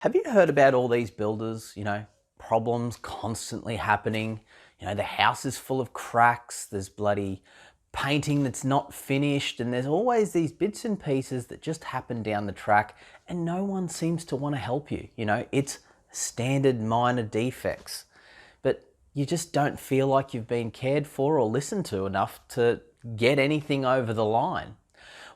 Have you heard about all these builders, problems constantly happening? The house is full of cracks, there's bloody painting that's not finished, and there's always these bits and pieces that just happen down the track, and no one seems to want to help you. It's standard minor defects, but you just don't feel like you've been cared for or listened to enough to get anything over the line.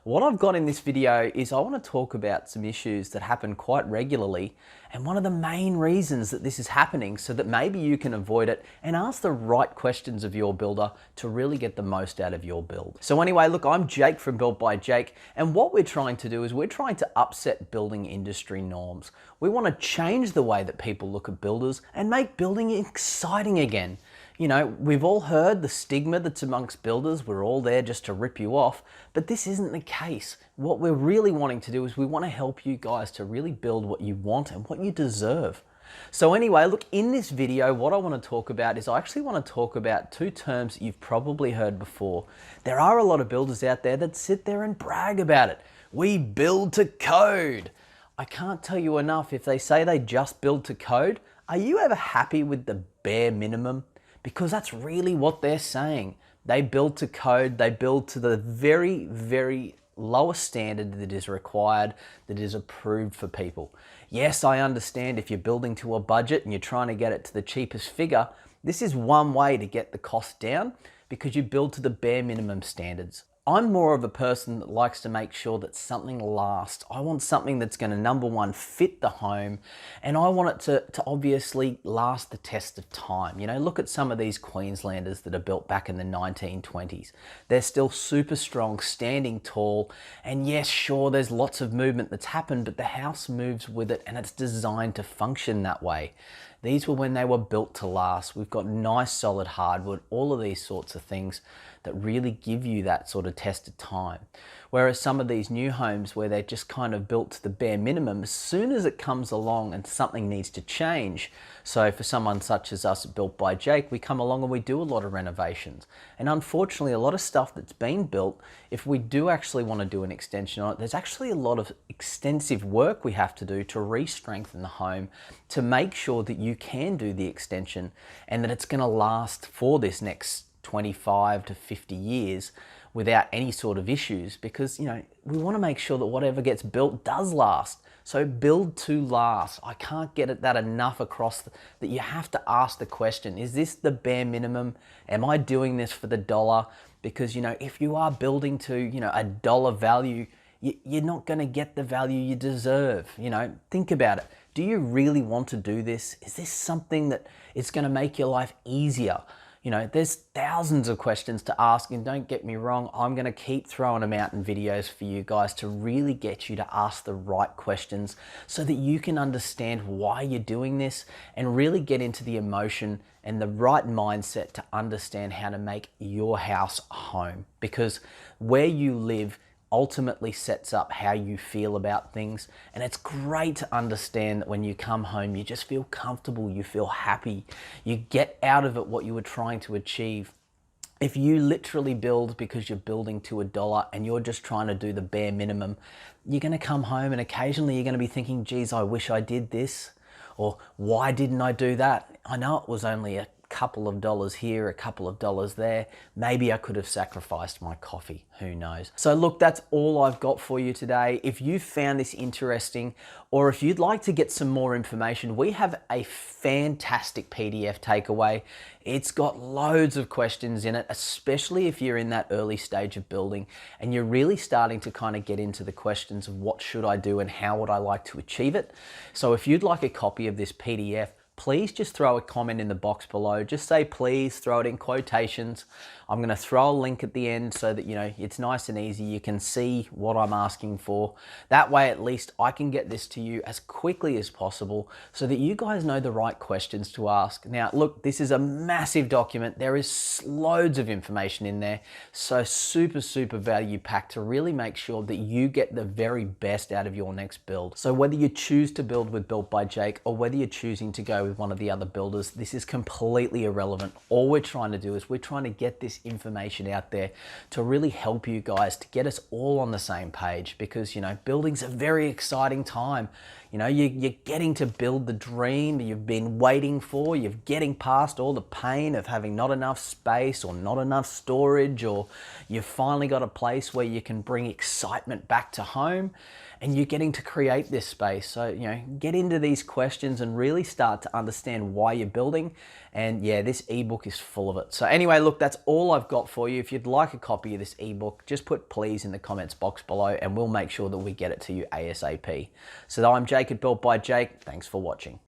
What I've got in this video is I want to talk about some issues that happen quite regularly, and one of the main reasons that this is happening so that maybe you can avoid it and ask the right questions of your builder to really get the most out of your build. So anyway, look, I'm Jake from Built by Jake, and what we're trying to do is we're trying to upset building industry norms. We want to change the way that people look at builders and make building exciting again. We've all heard the stigma that's amongst builders. We're all there just to rip you off, but this isn't the case. What we're really wanting to do is we want to help you guys to really build what you want and what you deserve. So anyway, look, in this video, what I want to talk about is I actually want to talk about two terms that you've probably heard before. There are a lot of builders out there that sit there and brag about it. We build to code. I can't tell you enough, if they say they just build to code, are you ever happy with the bare minimum? Because that's really what they're saying. They build to code, they build to the very, very lowest standard that is required, that is approved for people. Yes, I understand if you're building to a budget and you're trying to get it to the cheapest figure, this is one way to get the cost down because you build to the bare minimum standards. I'm more of a person that likes to make sure that something lasts. I want something that's going to, number one, fit the home, and I want it to obviously last the test of time. Look at some of these Queenslanders that are built back in the 1920s. They're still super strong, standing tall, and yes, sure, there's lots of movement that's happened, but the house moves with it, and it's designed to function that way. These were when they were built to last. We've got nice solid hardwood, all of these sorts of things that really give you that sort of test of time. Whereas some of these new homes where they're just kind of built to the bare minimum, as soon as it comes along and something needs to change. So for someone such as us at Built by Jake, we come along and we do a lot of renovations. And unfortunately, a lot of stuff that's been built, if we do actually want to do an extension on it, there's actually a lot of extensive work we have to do to re-strengthen the home to make sure that you can do the extension and that it's going to last for this next 25 to 50 years without any sort of issues, because we want to make sure that whatever gets built does last. So build to last. I can't get that enough across that you have to ask the question, is this the bare minimum? Am I doing this for the dollar? Because if you are building to a dollar value, you're not going to get the value you deserve. Think about it. Do you really want to do this? Is this something that is going to make your life easier? There's thousands of questions to ask, and don't get me wrong, I'm going to keep throwing them out in videos for you guys to really get you to ask the right questions so that you can understand why you're doing this and really get into the emotion and the right mindset to understand how to make your house a home. Because where you live ultimately sets up how you feel about things, and it's great to understand that when you come home you just feel comfortable, you feel happy, you get out of it what you were trying to achieve. If you literally build because you're building to a dollar and you're just trying to do the bare minimum, you're going to come home and occasionally you're going to be thinking, geez, I wish I did this, or why didn't I do that? I know it was only a couple of dollars here, a couple of dollars there. Maybe I could have sacrificed my coffee, who knows? So look, that's all I've got for you today. If you found this interesting, or if you'd like to get some more information, we have a fantastic PDF takeaway. It's got loads of questions in it, especially if you're in that early stage of building and you're really starting to kind of get into the questions of what should I do and how would I like to achieve it. So if you'd like a copy of this PDF, please just throw a comment in the box below. Just say please, throw it in quotations. I'm going to throw a link at the end so that it's nice and easy. You can see what I'm asking for. That way at least I can get this to you as quickly as possible so that you guys know the right questions to ask. Now look, this is a massive document. There is loads of information in there. So super value packed to really make sure that you get the very best out of your next build. So whether you choose to build with Built by Jake or whether you're choosing to go with one of the other builders, this is completely irrelevant. All we're trying to do is we're trying to get this information out there to really help you guys, to get us all on the same page, because building's a very exciting time. You know, you're getting to build the dream you've been waiting for. You're getting past all the pain of having not enough space or not enough storage, or you've finally got a place where you can bring excitement back to home, and you're getting to create this space. So, you know, get into these questions and really start to understand why you're building. And yeah, this ebook is full of it. So anyway, look, that's all I've got for you. If you'd like a copy of this ebook, just put please in the comments box below and we'll make sure that we get it to you ASAP. So I'm Jake at Built by Jake. Thanks for watching.